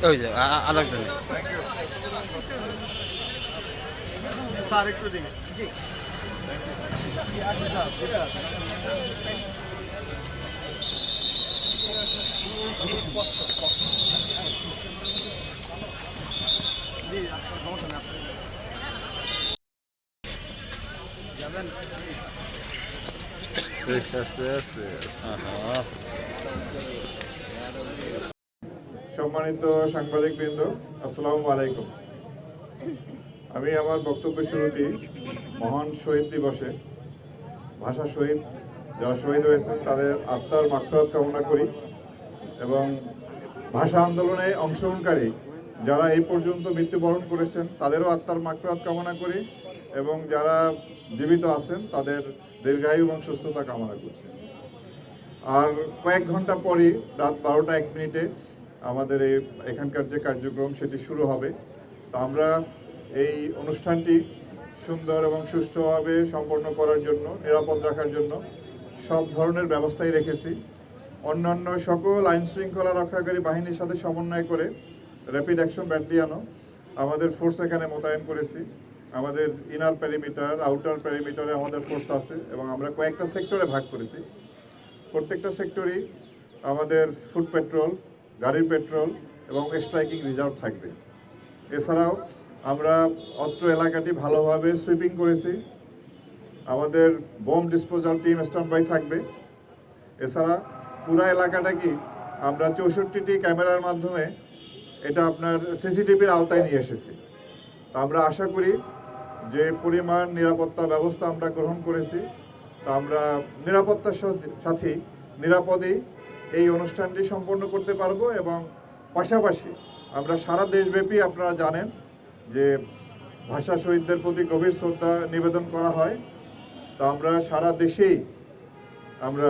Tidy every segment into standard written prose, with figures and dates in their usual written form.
ওই যে আরেকজন স্যার একটু দিকে জি আস্তে আস্তে সম্মানিত সাংবাদিকবৃন্দ, আসসালামু আলাইকুম। আমি আমার বক্তব্য শুরুতেই মহান শহীদ দিবসে ভাষা শহীদ যারা শহীদ হয়েছেন তাদের আত্মার মাগফিরাত কামনা করি এবং ভাষা আন্দোলনে অংশগ্রহণকারী যারা এই পর্যন্ত মৃত্যুবরণ করেছেন তাদেরও আত্মার মাগফিরাত কামনা করি এবং যারা জীবিত আছেন তাদের দীর্ঘায়ু এবং সুস্থতা কামনা করছি। আর কয়েক ঘন্টা পরই রাত 12টা 1 মিনিটে আমাদের এখানকার যে কার্যক্রম সেটি শুরু হবে। তো আমরা এই অনুষ্ঠানটি সুন্দর এবং সুষ্ঠুভাবে সম্পন্ন করার জন্য, নিরাপদ রাখার জন্য সব ধরনের ব্যবস্থাই রেখেছি। অন্যান্য সকল আইন শৃঙ্খলা রক্ষাকারী বাহিনীর সাথে সমন্বয় করে র্যাপিড অ্যাকশন ব্যাটালিয়নও আমাদের ফোর্স এখানে মোতায়েন করেছি। আমাদের ইনার প্যারিমিটার, আউটার প্যারিমিটারে আমাদের ফোর্স আছে এবং আমরা কয়েকটা সেক্টরে ভাগ করেছি। প্রত্যেকটা সেক্টরেই আমাদের ফুট পেট্রোল, গাড়ির পেট্রোল এবং স্ট্রাইকিং রিজার্ভ থাকবে। এছাড়াও আমরা অত্র এলাকাটি ভালোভাবে সুইপিং করেছি। আমাদের bomb disposal team stand by থাকবে। এছাড়া পুরা এলাকাটা কি আমরা 64টি ক্যামেরার মাধ্যমে এটা আপনার সিসিটিভির আওতায় নিয়ে এসেছি। তা আমরা আশা করি যে পরিমাণ নিরাপত্তা ব্যবস্থা আমরা গ্রহণ করেছি তা আমরা নিরাপত্তার সাথে নিরাপদেই এই অনুষ্ঠানটি সম্পন্ন করতে পারবো এবং পাশাপাশি আমরা সারা দেশব্যাপী আপনারা জানেন যে ভাষা শহীদদের প্রতি গভীর শ্রদ্ধা নিবেদন করা হয়। তা আমরা সারা দেশেই আমরা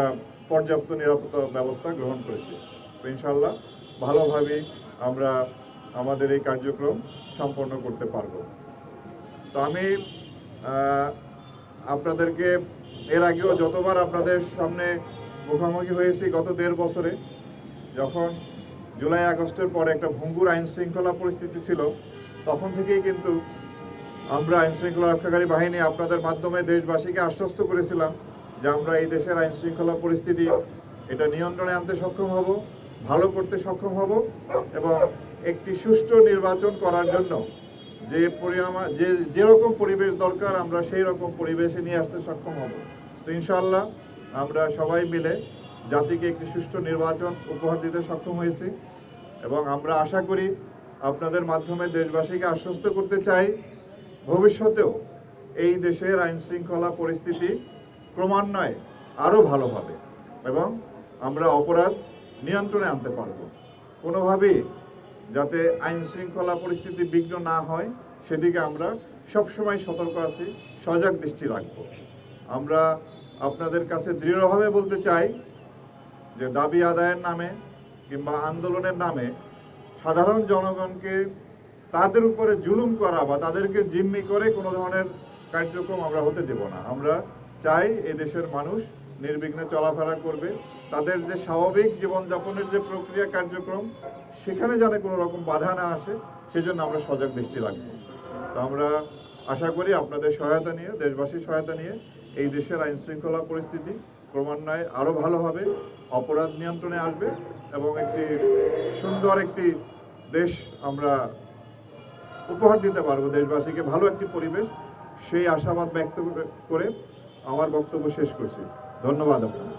পর্যাপ্ত নিরাপত্তা ব্যবস্থা গ্রহণ করেছি। তো ইনশাল্লাহ ভালোভাবেই আমরা আমাদের এই কার্যক্রম সম্পন্ন করতে পারবো। তো আমি আপনাদেরকে এর আগেও যতবার আপনাদের সামনে মুখোমুখি হয়েছি গত 1.5 বছরে, যখন জুলাই আগস্টের পরে একটা ভঙ্গুর আইন শৃঙ্খলা পরিস্থিতি ছিল, তখন থেকেই কিন্তু আমরা আইন শৃঙ্খলা রক্ষাকারী বাহিনী আপনাদের মাধ্যমে দেশবাসীকে আশ্বস্ত করেছিলাম যে আমরা এই দেশের আইন শৃঙ্খলা পরিস্থিতি এটা নিয়ন্ত্রণে আনতে সক্ষম হব, ভালো করতে সক্ষম হব এবং একটি সুষ্ঠু নির্বাচন করার জন্য যেরকম পরিবেশ দরকার আমরা সেই রকম পরিবেশে নিয়ে আসতে সক্ষম হব। তো ইনশাআল্লাহ আমরা সবাই মিলে জাতিকে একটি সুষ্ঠু নির্বাচন উপহার দিতে সক্ষম হয়েছি এবং আমরা আশা করি আপনাদের মাধ্যমে দেশবাসীকে আশ্বস্ত করতে চাই ভবিষ্যতেও এই দেশের আইন শৃঙ্খলা পরিস্থিতি ক্রমান্বয়ে আরও ভালো হবে এবং আমরা অপরাধ নিয়ন্ত্রণে আনতে পারব। কোনোভাবেই যাতে আইন শৃঙ্খলা পরিস্থিতি বিঘ্ন না হয় সেদিকে আমরা সবসময় সতর্ক আছি, সজাগ দৃষ্টি রাখব। আমরা আপনাদের কাছে দৃঢ়ভাবে বলতে চাই যে দাবি আদায়ের নামে কিংবা আন্দোলনের নামে সাধারণ জনগণকে তাদের উপরে জুলুম করা বা তাদেরকে জিম্মি করে কোনো ধরনের কার্যক্রম আমরা হতে দেব না। আমরা চাই এদেশের মানুষ নির্বিঘ্নে চলাফেরা করবে, তাদের যে স্বাভাবিক জীবনযাপনের যে প্রক্রিয়া কার্যক্রম সেখানে যেন কোনো রকম বাধা না আসে সেজন্য আমরা সজাগ দৃষ্টি রাখব। তো আমরা আশা করি আপনাদের সহায়তা নিয়ে, দেশবাসীর সহায়তা নিয়ে এই দেশের আইন শৃঙ্খলা পরিস্থিতি ক্রমান্বয়ে আরও ভালো হবে, অপরাধ নিয়ন্ত্রণে আসবে এবং একটি সুন্দর একটি দেশ আমরা উপহার দিতে পারবো দেশবাসীকে, ভালো একটি পরিবেশ। সেই আশাবাদ ব্যক্ত করে আমার বক্তব্য শেষ করছি। ধন্যবাদ আপনাদের।